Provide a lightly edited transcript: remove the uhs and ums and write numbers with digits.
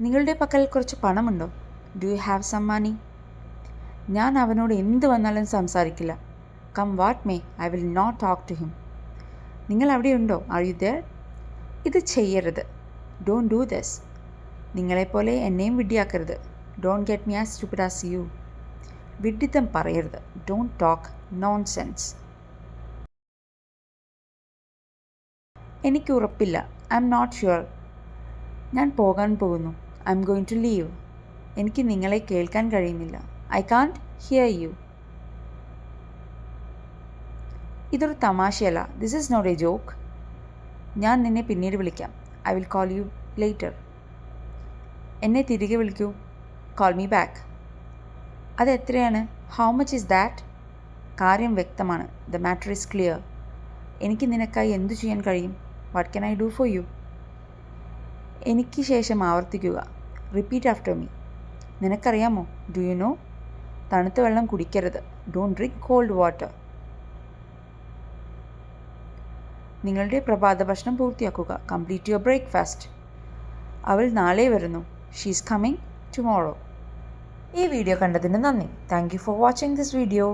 നിങ്ങളുടെ പക്കൽ കുറച്ച് പണമുണ്ടോ? Do you have some money? ഞാൻ അവനോട് എന്ത് വന്നാലും സംസാരിക്കില്ല. Come what may, I will not talk to him. നിങ്ങൾ അവിടെയുണ്ടോ? Are you there? ഇത് ചെയ്യരുത്. Don't do this. നിങ്ങളെപ്പോലെ എന്നെയും വിഡ്ഢിയാക്കരുത്. Don't get me as stupid as you. വിഡ്ഢിത്തം പറയരുത്. Don't talk nonsense. എനിക്ക് ഉറപ്പില്ല. I'm not sure. ഞാൻ പോകാൻ പോകുന്നു. I'm going to leave. എനിക്ക് നിങ്ങളെ കേൾക്കാൻ കഴിയുന്നില്ല. I can't hear U. ഇതൊരു തമാശയല്ല. This is not a joke. ഞാൻ നിന്നെ പിന്നീട് വിളിക്കാം. I will call you later. എന്നെ തിരികെ വിളിക്കൂ. Call me back. അത് എത്രയാണ്? How much is that? കാര്യം വ്യക്തമാണ്. The matter is clear. എനിക്ക് നിനക്കായി എന്തു ചെയ്യാൻ കഴിയും? What can I do for you? എനിക്ക് ശേഷം ആവർത്തിക്കുക. Repeat after me. നിനക്കറിയാമോ? Do you know? തണുത്ത വെള്ളം കുടിക്കരുത്. Don't drink cold water. നിങ്ങളുടെ പ്രഭാത ഭക്ഷണം പൂർത്തിയാക്കുക. Complete your breakfast. അവൾ നാളെ വരുന്നു. She is coming tomorrow. ഈ വീഡിയോ കണ്ടതിന് നന്ദി. Thank you for watching this video.